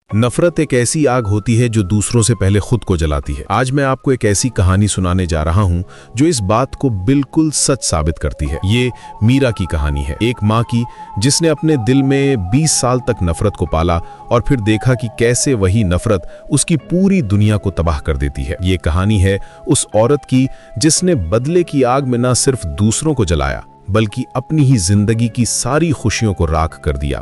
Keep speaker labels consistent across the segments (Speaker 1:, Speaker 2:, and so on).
Speaker 1: नफरत एक ऐसी आग होती है जो दूसरों से पहले खुद को जलाती है। आज मैं आपको एक ऐसी कहानी सुनाने जा रहा हूं जो इस बात को बिल्कुल सच साबित करती है। ये मीरा की कहानी है, एक माँ की जिसने अपने दिल में 20 साल तक नफरत को पाला और फिर देखा कि कैसे वही नफरत उसकी पूरी दुनिया को तबाह कर देती है। ये कहानी है उस औरत की जिसने बदले की आग में न सिर्फ दूसरों को जलाया बल्कि अपनी ही जिंदगी की सारी खुशियों को राख कर दिया।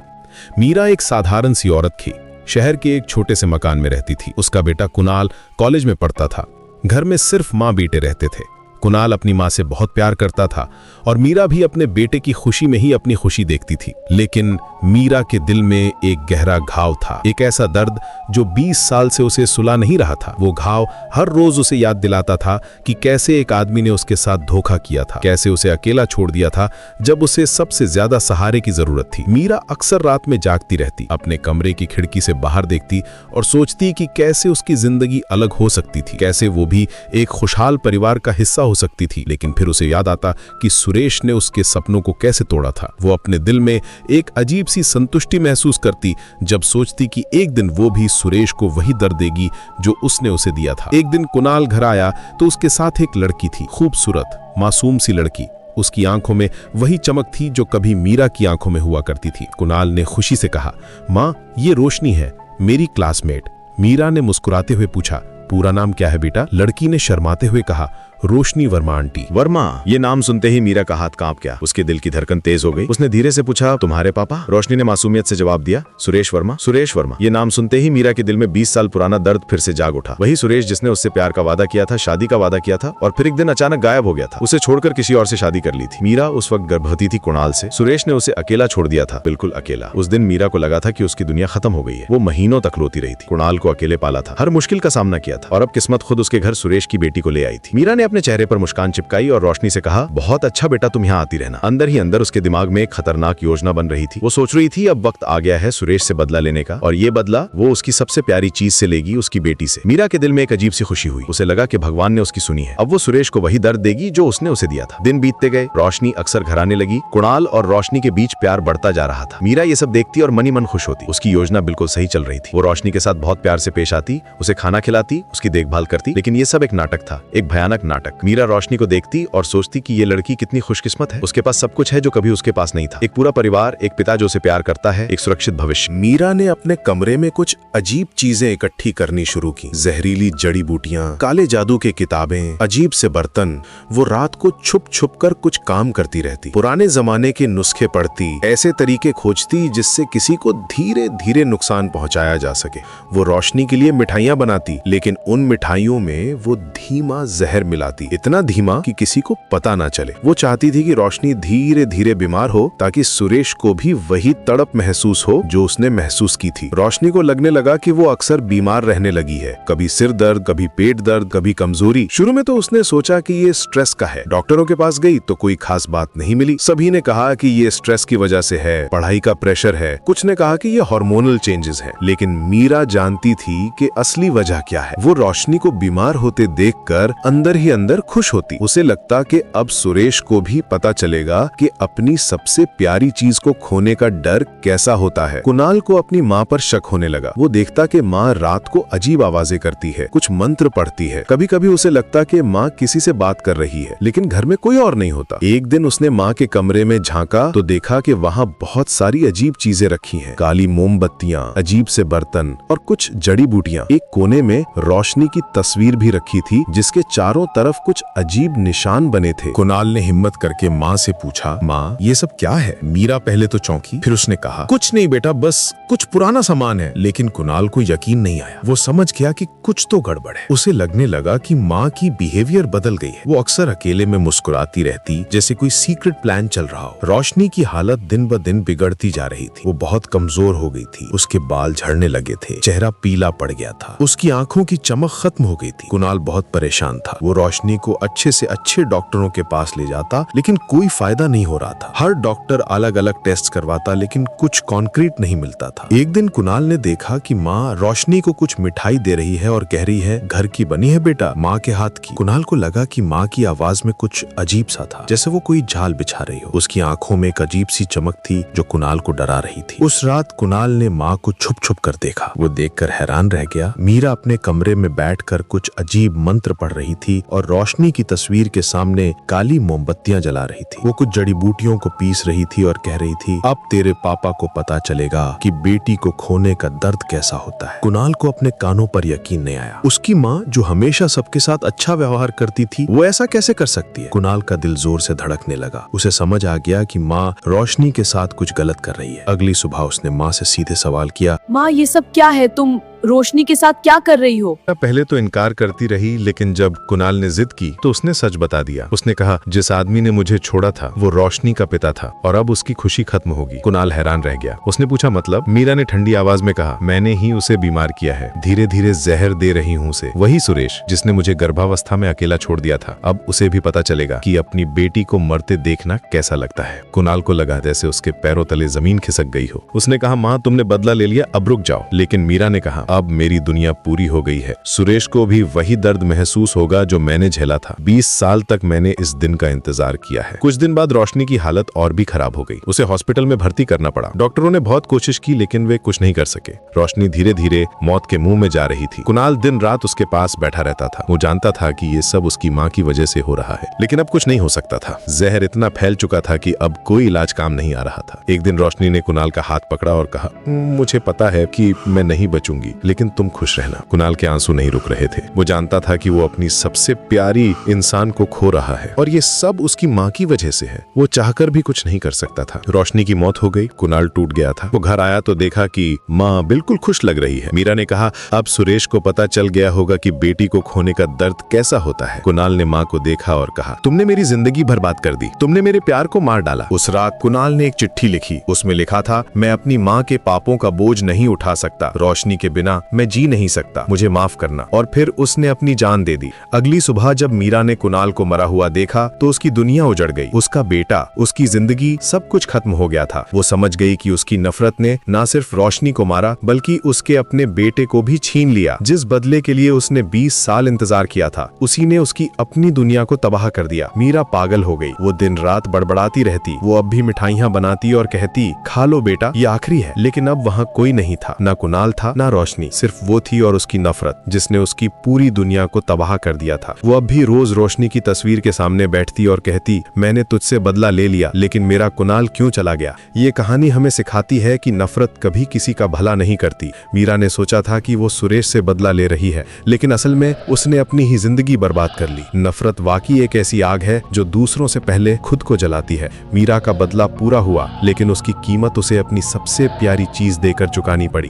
Speaker 1: मीरा एक साधारण सी औरत थी, शहर के एक छोटे से मकान में रहती थी। उसका बेटा कुणाल कॉलेज में पढ़ता था। घर में सिर्फ माँ बेटे रहते थे। कुणाल अपनी माँ से बहुत प्यार करता था और मीरा भी अपने बेटे की खुशी में ही अपनी खुशी देखती थी। लेकिन मीरा के दिल में एक गहरा घाव था, एक ऐसा दर्द जो 20 साल से उसे सुला नहीं रहा था। वो घाव हर रोज उसे याद दिलाता था कि कैसे एक आदमी ने उसके साथ धोखा किया था, कैसे उसे अकेला छोड़ दिया था जब उसे सबसे ज्यादा सहारे की जरूरत थी। मीरा अक्सर रात में जागती रहती, अपने कमरे की खिड़की से बाहर देखती और सोचती कि कैसे उसकी जिंदगी अलग हो सकती थी, कैसे वो भी एक खुशहाल परिवार का हिस्सा हो सकती थी। लेकिन फिर उसे याद आता कि सुरेश ने उसके सपनों को कैसे तोड़ा था। वो अपने दिल में एक अजीब सी संतुष्टि महसूस करती जब सोचती कि एक दिन वो भी सुरेश को वही दर्द देगी जो उसने उसे दिया था। एक दिन कुणाल घर आया तो उसके साथ एक लड़की थी, खूबसूरत मासूम सी लड़की। उसकी आंखों में वही चमक थी जो कभी मीरा की आंखों में हुआ करती थी। कुणाल ने खुशी से कहा, माँ ये रोशनी है, मेरी क्लासमेट। मीरा ने मुस्कुराते हुए पूछा, पूरा नाम क्या है बेटा? लड़की ने शर्माते हुए कहा, रोशनी वर्मा आंटी।
Speaker 2: वर्मा, ये नाम सुनते ही मीरा का हाथ कांप गया। उसके दिल की धड़कन तेज हो गई। उसने धीरे से पूछा, तुम्हारे पापा? रोशनी ने मासूमियत से जवाब दिया, सुरेश वर्मा। सुरेश वर्मा। ये नाम सुनते ही मीरा के दिल में 20 साल पुराना दर्द फिर से जाग उठा। वही सुरेश जिसने उससे प्यार का वादा किया था, शादी का वादा किया था और फिर एक दिन अचानक गायब हो गया था। उसे छोड़कर किसी और से शादी कर ली थी। मीरा उस वक्त गर्भवती थी कुणाल से। सुरेश ने उसे अकेला छोड़ दिया था, बिल्कुल अकेला। उस दिन मीरा को लगा था कि उसकी दुनिया खत्म हो गई है। वो महीनों तक रोती रही थी। कुणाल को अकेले पाला था, हर मुश्किल का सामना किया था और अब किस्मत खुद उसके घर सुरेश की बेटी को ले आई थी। मीरा ने अपने चेहरे पर मुस्कान चिपकाई और रोशनी से कहा, बहुत अच्छा बेटा, तुम यहाँ आती रहना। अंदर ही अंदर उसके दिमाग में एक खतरनाक योजना बन रही थी। वो सोच रही थी अब वक्त आ गया है सुरेश से बदला लेने का और ये बदला वो उसकी सबसे प्यारी चीज से लेगी, उसकी बेटी से। मीरा के दिल में एक अजीब सी खुशी हुई। उसे लगा कि भगवान ने उसकी सुनी है। अब वो सुरेश को वही दर्द देगी जो उसने उसे दिया था। दिन बीतते गए, रोशनी अक्सर घर आने लगी। कुणाल और रोशनी के बीच प्यार बढ़ता जा रहा था। मीरा ये सब देखती और मनी मन खुश होती। उसकी योजना बिल्कुल सही चल रही थी। वो रोशनी के साथ बहुत प्यार से पेश आती, उसे खाना खिलाती, उसकी देखभाल करती। लेकिन ये सब एक नाटक था, एक भयानक नाटक। मीरा रोशनी को देखती और सोचती कि ये लड़की कितनी खुशकिस्मत है, उसके पास सब कुछ है जो कभी उसके पास नहीं था। एक पूरा परिवार, एक पिता जो उसे प्यार करता है, एक सुरक्षित भविष्य।
Speaker 1: मीरा ने अपने कमरे में कुछ अजीब चीजें इकट्ठी करनी शुरू की। जहरीली जड़ी बूटियां, काले जादू के किताबें, अजीब से बर्तन। वो रात को छुप छुप कर कुछ काम करती रहती, पुराने जमाने के नुस्खे पढ़ती, ऐसे तरीके खोजती जिससे किसी को धीरे धीरे नुकसान पहुंचाया जा सके। वो रोशनी के लिए मिठाइयां बनाती, लेकिन उन मिठाइयों में वो धीमा जहर मिलाती, इतना धीमा कि किसी को पता ना चले। वो चाहती थी कि रोशनी धीरे धीरे बीमार हो ताकि सुरेश को भी वही तड़प महसूस हो जो उसने महसूस की थी। रोशनी को लगने लगा कि वो अक्सर बीमार रहने लगी है, कभी सिर दर्द, कभी पेट दर्द, कभी कमजोरी। शुरू में तो उसने सोचा कि ये स्ट्रेस का है। डॉक्टरों के पास गई तो कोई खास बात नहीं मिली। सभी ने कहा कि ये स्ट्रेस की वजह से है, पढ़ाई का प्रेशर है, कुछ ने कहा कि ये हार्मोनल चेंजेस है। लेकिन मीरा जानती थी कि असली वजह क्या है। वो रोशनी को बीमार होते देखकर अंदर ही अंदर खुश होती। उसे लगता कि अब सुरेश को भी पता चलेगा कि अपनी सबसे प्यारी चीज को खोने का डर कैसा होता है। कुणाल को अपनी माँ पर शक होने लगा। वो देखता कि माँ रात को अजीब आवाजें करती है, कुछ मंत्र पढ़ती है। कभी कभी उसे लगता कि माँ किसी से बात कर रही है, लेकिन घर में कोई और नहीं होता। एक दिन उसने माँ के कमरे में झांका तो देखा कि वहाँ बहुत सारी अजीब चीजें रखी हैं, काली मोमबत्तियां, अजीब से बर्तन और कुछ जड़ी बूटियां। एक कोने में रोशनी की तस्वीर भी रखी थी जिसके चारों तरफ कुछ अजीब निशान बने थे। कुणाल ने हिम्मत करके माँ से पूछा, माँ ये सब क्या है? मीरा पहले तो चौंकी, फिर उसने कहा, कुछ नहीं बेटा, बस कुछ पुराना सामान है। लेकिन कुणाल को यकीन नहीं आया। वो समझ गया कि कुछ तो गड़बड़ है। उसे लगने लगा कि माँ की बिहेवियर बदल गई है। वो अक्सर अकेले में मुस्कुराती रहती, जैसे कोई सीक्रेट प्लान चल रहा हो। रोशनी की हालत दिन ब दिन बिगड़ती जा रही थी। वो बहुत कमजोर हो गई थी, उसके बाल झड़ने लगे थे, चेहरा पीला पड़ गया था, उसकी आंखों की चमक खत्म हो गई थी। कुणाल बहुत परेशान था। वो रोशनी रोशनी को अच्छे से अच्छे डॉक्टरों के पास ले जाता, लेकिन कोई फायदा नहीं हो रहा था। हर डॉक्टर अलग अलग टेस्ट करवाता, लेकिन कुछ कॉन्क्रीट नहीं मिलता था। एक दिन कुणाल ने देखा कि माँ रोशनी को कुछ मिठाई दे रही है और कह रही है, घर की बनी है बेटा, माँ के हाथ की। कुणाल को लगा कि माँ की आवाज में कुछ अजीब सा था, जैसे वो कोई जाल बिछा रही हो। उसकी आंखों में एक अजीब सी चमक थी जो कुणाल को डरा रही थी। उस रात कुणाल ने माँ को छुप छुप कर देखा। वो देखकर हैरान रह गया। मीरा अपने कमरे में बैठकर कुछ अजीब मंत्र पढ़ रही थी और रोशनी की तस्वीर के सामने काली मोमबत्तियां जला रही थी। वो कुछ जड़ी बूटियों को पीस रही थी और कह रही थी, अब तेरे पापा को पता चलेगा कि बेटी को खोने का दर्द कैसा होता है। कुणाल को अपने कानों पर यकीन नहीं आया। उसकी माँ जो हमेशा सबके साथ अच्छा व्यवहार करती थी, वो ऐसा कैसे कर सकती है? कुणाल का दिल जोर से धड़कने लगा। उसे समझ आ गया कि माँ रोशनी के साथ कुछ गलत कर रही है। अगली सुबह उसने माँ से सीधे सवाल किया,
Speaker 3: माँ ये सब क्या है? तुम रोशनी के साथ क्या कर रही हो?
Speaker 2: पहले तो इनकार करती रही, लेकिन जब कुणाल ने जिद की तो उसने सच बता दिया। उसने कहा, जिस आदमी ने मुझे छोड़ा था वो रोशनी का पिता था और अब उसकी खुशी खत्म होगी। कुणाल हैरान रह गया। उसने पूछा, मतलब? मीरा ने ठंडी आवाज में कहा, मैंने ही उसे बीमार किया है, धीरे धीरे जहर दे रही हूँ उसे। वही सुरेश जिसने मुझे गर्भावस्था में अकेला छोड़ दिया था, अब उसे भी पता चलेगा कि अपनी बेटी को मरते देखना कैसा लगता है। कुणाल को लगा जैसे उसके पैरों तले जमीन खिसक गई हो। उसने कहा, माँ तुमने बदला ले लिया, अब रुक जाओ। लेकिन मीरा ने कहा, अब मेरी दुनिया पूरी हो गई है। सुरेश को भी वही दर्द महसूस होगा जो मैंने झेला था। 20 साल तक मैंने इस दिन का इंतजार किया है। कुछ दिन बाद रोशनी की हालत और भी खराब हो गई। उसे हॉस्पिटल में भर्ती करना पड़ा। डॉक्टरों ने बहुत कोशिश की, लेकिन वे कुछ नहीं कर सके। रोशनी धीरे धीरे मौत के मुंह में जा रही थी। कुणाल दिन रात उसके पास बैठा रहता था। वो जानता था कि ये सब उसकी माँ की वजह से हो रहा है, लेकिन अब कुछ नहीं हो सकता था। जहर इतना फैल चुका था कि अब कोई इलाज काम नहीं आ रहा था। एक दिन रोशनी ने कुणाल का हाथ पकड़ा और कहा, मुझे पता है कि मैं नहीं बचूंगी, लेकिन तुम खुश रहना। कुणाल के आंसू नहीं रुक रहे थे। वो जानता था कि वो अपनी सबसे प्यारी इंसान को खो रहा है और ये सब उसकी माँ की वजह से है। वो चाहकर भी कुछ नहीं कर सकता था। रोशनी की मौत हो गई। कुणाल टूट गया था। वो घर आया तो देखा कि माँ बिल्कुल खुश लग रही है। मीरा ने कहा, अब सुरेश को पता चल गया होगा कि बेटी को खोने का दर्द कैसा होता है। कुणाल ने माँ को देखा और कहा, तुमने मेरी जिंदगी बर्बाद कर दी, तुमने मेरे प्यार को मार डाला। उस रात कुणाल ने एक चिट्ठी लिखी। उसमें लिखा था, मैं अपनी माँ के पापों का बोझ नहीं उठा सकता, रोशनी के बिना मैं जी नहीं सकता, मुझे माफ करना। और फिर उसने अपनी जान दे दी। अगली सुबह जब मीरा ने कुणाल को मरा हुआ देखा तो उसकी दुनिया उजड़ गई। उसका बेटा, उसकी जिंदगी, सब कुछ खत्म हो गया था। वो समझ गई कि उसकी नफरत ने न सिर्फ रोशनी को मारा, बल्कि उसके अपने बेटे को भी छीन लिया। जिस बदले के लिए उसने 20 साल इंतजार किया था, उसी ने उसकी अपनी दुनिया को तबाह कर दिया। मीरा पागल हो गई। वो दिन रात बड़बड़ाती रहती। वो अब भी मिठाइयाँ बनाती और कहती, खा लो बेटा, ये आखिरी है। लेकिन अब वहाँ कोई नहीं था, ना कुणाल था, ना रोशनी। सिर्फ वो थी और उसकी नफरत, जिसने उसकी पूरी दुनिया को तबाह कर दिया था। वो अब भी रोज रोशनी की तस्वीर के सामने बैठती और कहती, मैंने तुझसे बदला ले लिया, लेकिन मेरा कुणाल क्यों चला गया? ये कहानी हमें सिखाती है कि नफरत कभी किसी का भला नहीं करती। मीरा ने सोचा था कि वो सुरेश से बदला ले रही है, लेकिन असल में उसने अपनी ही जिंदगी बर्बाद कर ली। नफरत वाकई एक ऐसी आग है जो दूसरों से पहले खुद को जलाती है। मीरा का बदला पूरा हुआ, लेकिन उसकी कीमत उसे अपनी सबसे प्यारी चीज देकर चुकानी पड़ी।